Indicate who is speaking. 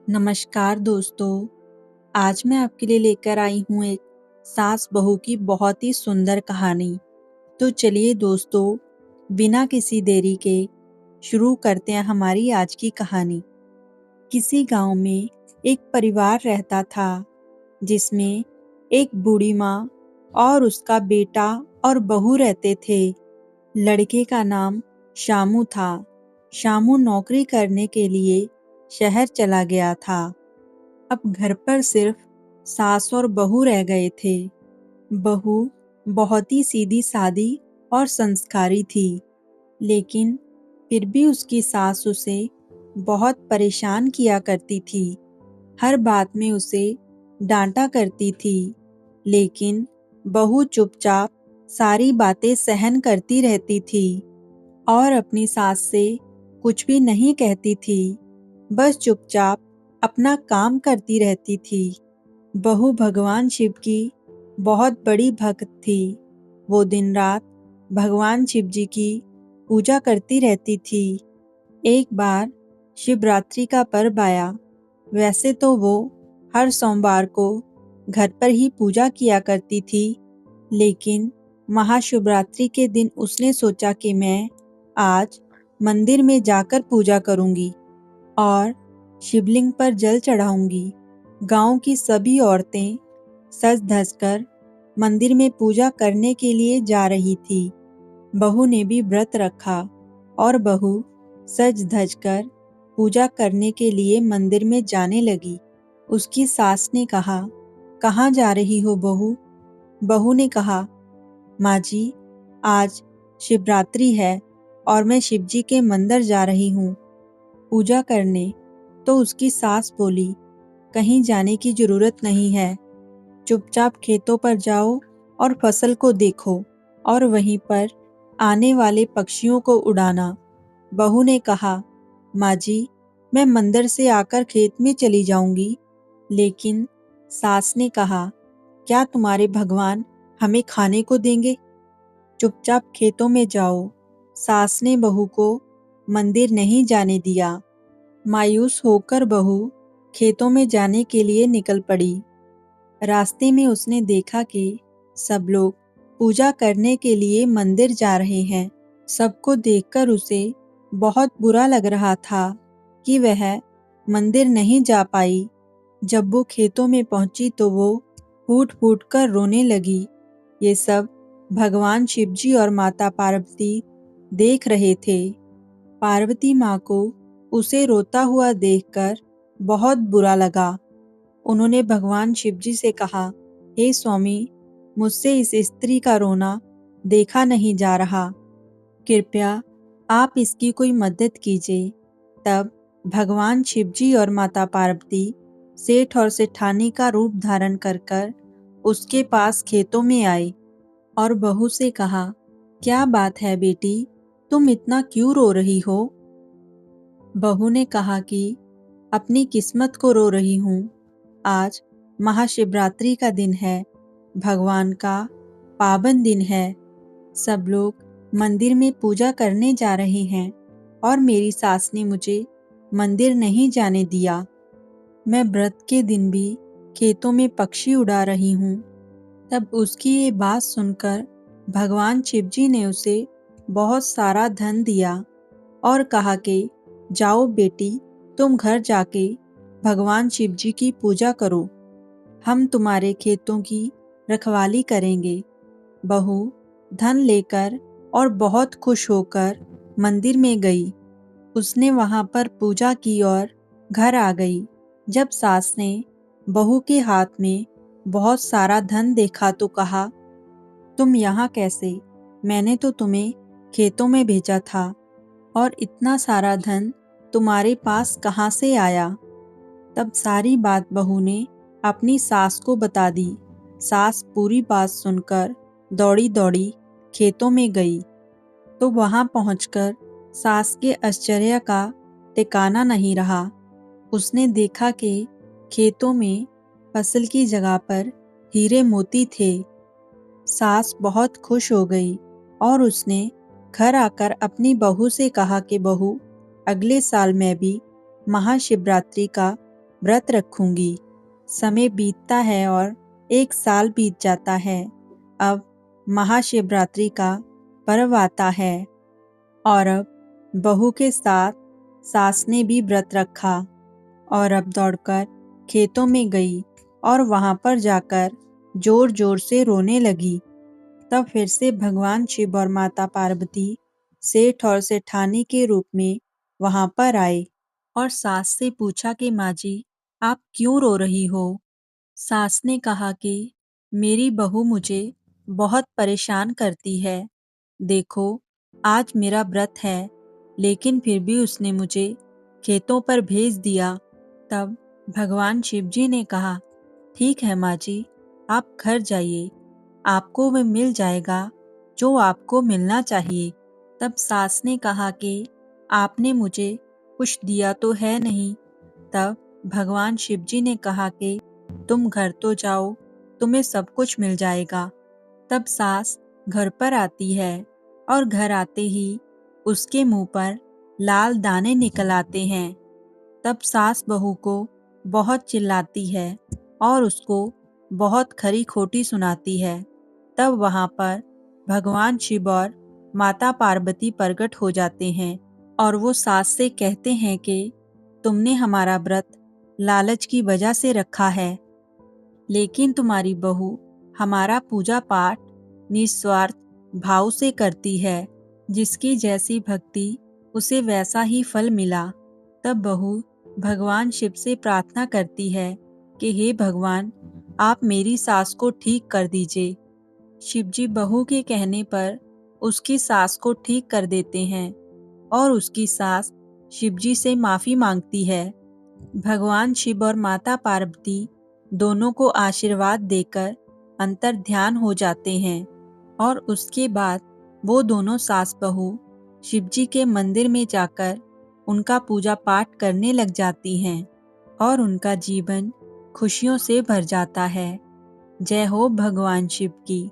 Speaker 1: नमस्कार दोस्तों। आज मैं आपके लिए लेकर आई हूँ एक सास बहू की बहुत ही सुंदर कहानी। तो चलिए दोस्तों, बिना किसी देरी के शुरू करते हैं हमारी आज की कहानी। किसी गांव में एक परिवार रहता था जिसमें एक बूढ़ी माँ और उसका बेटा और बहू रहते थे। लड़के का नाम शामू था। शामू नौकरी करने के लिए शहर चला गया था। अब घर पर सिर्फ सास और बहू रह गए थे। बहू बहुत ही सीधी सादी और संस्कारी थी, लेकिन फिर भी उसकी सास उसे बहुत परेशान किया करती थी। हर बात में उसे डांटा करती थी, लेकिन बहू चुपचाप सारी बातें सहन करती रहती थी और अपनी सास से कुछ भी नहीं कहती थी, बस चुपचाप अपना काम करती रहती थी। बहू भगवान शिव की बहुत बड़ी भक्त थी। वो दिन रात भगवान शिव जी की पूजा करती रहती थी। एक बार शिवरात्रि का पर्व आया। वैसे तो वो हर सोमवार को घर पर ही पूजा किया करती थी, लेकिन महाशिवरात्रि के दिन उसने सोचा कि मैं आज मंदिर में जाकर पूजा करूंगी और शिवलिंग पर जल चढ़ाऊंगी। गांव की सभी औरतें सज धज कर मंदिर में पूजा करने के लिए जा रही थी। बहू ने भी व्रत रखा और बहू सज धज कर पूजा करने के लिए मंदिर में जाने लगी। उसकी सास ने कहा, कहाँ जा रही हो बहू? बहू ने कहा, माँ जी, आज शिवरात्रि है और मैं शिवजी के मंदिर जा रही हूँ पूजा करने। तो उसकी सास बोली, कहीं जाने की जरूरत नहीं है, चुपचाप खेतों पर जाओ और फसल को देखो और वहीं पर आने वाले पक्षियों को उड़ाना। बहू ने कहा, माँ जी, मैं मंदिर से आकर खेत में चली जाऊंगी। लेकिन सास ने कहा, क्या तुम्हारे भगवान हमें खाने को देंगे? चुपचाप खेतों में जाओ। सास ने बहू को मंदिर नहीं जाने दिया। मायूस होकर बहू खेतों में जाने के लिए निकल पड़ी। रास्ते में उसने देखा कि सब लोग पूजा करने के लिए मंदिर जा रहे हैं। सबको देखकर उसे बहुत बुरा लग रहा था कि वह मंदिर नहीं जा पाई। जब वो खेतों में पहुंची तो वो फूट फूट कर रोने लगी। ये सब भगवान शिवजी और माता पार्वती देख रहे थे। पार्वती माँ को उसे रोता हुआ देखकर बहुत बुरा लगा। उन्होंने भगवान शिवजी से कहा, हे स्वामी, मुझसे इस स्त्री का रोना देखा नहीं जा रहा, कृपया आप इसकी कोई मदद कीजिए। तब भगवान शिवजी और माता पार्वती सेठ और सेठानी का रूप धारण कर उसके पास खेतों में आए और बहू से कहा, क्या बात है बेटी, तुम इतना क्यों रो रही हो? बहू ने कहा कि अपनी किस्मत को रो रही हूँ। आज महाशिवरात्रि का दिन है, भगवान का पावन दिन है। सब लोग मंदिर में पूजा करने जा रहे हैं और मेरी सास ने मुझे मंदिर नहीं जाने दिया। मैं व्रत के दिन भी खेतों में पक्षी उड़ा रही हूँ। तब उसकी ये बात सुनकर भगवान शिवजी ने उसे बहुत सारा धन दिया और कहा कि जाओ बेटी, तुम घर जाके भगवान शिवजी की पूजा करो, हम तुम्हारे खेतों की रखवाली करेंगे। बहू धन लेकर और बहुत खुश होकर मंदिर में गई। उसने वहां पर पूजा की और घर आ गई। जब सास ने बहू के हाथ में बहुत सारा धन देखा तो कहा, तुम यहाँ कैसे? मैंने तो तुम्हें खेतों में भेजा था और इतना सारा धन तुम्हारे पास कहाँ से आया? तब सारी बात बहू ने अपनी सास को बता दी। सास पूरी बात सुनकर दौड़ी दौड़ी खेतों में गई तो वहां पहुंचकर सास के आश्चर्य का ठिकाना नहीं रहा। उसने देखा कि खेतों में फसल की जगह पर हीरे मोती थे। सास बहुत खुश हो गई और उसने घर आकर अपनी बहू से कहा कि बहू, अगले साल मैं भी महाशिवरात्रि का व्रत रखूंगी। समय बीतता है और 1 साल बीत जाता है। अब महाशिवरात्रि का पर्व आता है और अब बहू के साथ सास ने भी व्रत रखा और अब दौड़कर खेतों में गई और वहां पर जाकर जोर जोर से रोने लगी। तब फिर से भगवान शिव और माता पार्वती सेठ और सेठानी के रूप में वहां पर आए और सास से पूछा कि माँ जी, आप क्यों रो रही हो? सास ने कहा कि मेरी बहू मुझे बहुत परेशान करती है। देखो, आज मेरा व्रत है, लेकिन फिर भी उसने मुझे खेतों पर भेज दिया। तब भगवान शिव जी ने कहा, ठीक है माँ जी, आप घर जाइए, आपको वह मिल जाएगा जो आपको मिलना चाहिए। तब सास ने कहा कि आपने मुझे कुछ दिया तो है नहीं। तब भगवान शिव जी ने कहा कि तुम घर तो जाओ, तुम्हें सब कुछ मिल जाएगा। तब सास घर पर आती है और घर आते ही उसके मुंह पर लाल दाने निकल आते हैं। तब सास बहू को बहुत चिल्लाती है और उसको बहुत खरी खोटी सुनाती है। तब वहां पर भगवान शिव और माता पार्वती प्रकट हो जाते हैं और वो सास से कहते हैं कि तुमने हमारा व्रत लालच की वजह से रखा है, लेकिन तुम्हारी बहू हमारा पूजा पाठ निस्वार्थ भाव से करती है। जिसकी जैसी भक्ति उसे वैसा ही फल मिला। तब बहू भगवान शिव से प्रार्थना करती है कि हे भगवान, आप मेरी सास को ठीक कर दीजिए। शिव जी बहू के कहने पर उसकी सास को ठीक कर देते हैं और उसकी सास शिव जी से माफी मांगती है। भगवान शिव और माता पार्वती दोनों को आशीर्वाद देकर अंतर ध्यान हो जाते हैं और उसके बाद वो दोनों सास बहू शिव जी के मंदिर में जाकर उनका पूजा पाठ करने लग जाती हैं और उनका जीवन खुशियों से भर जाता है। जय हो भगवान शिव की।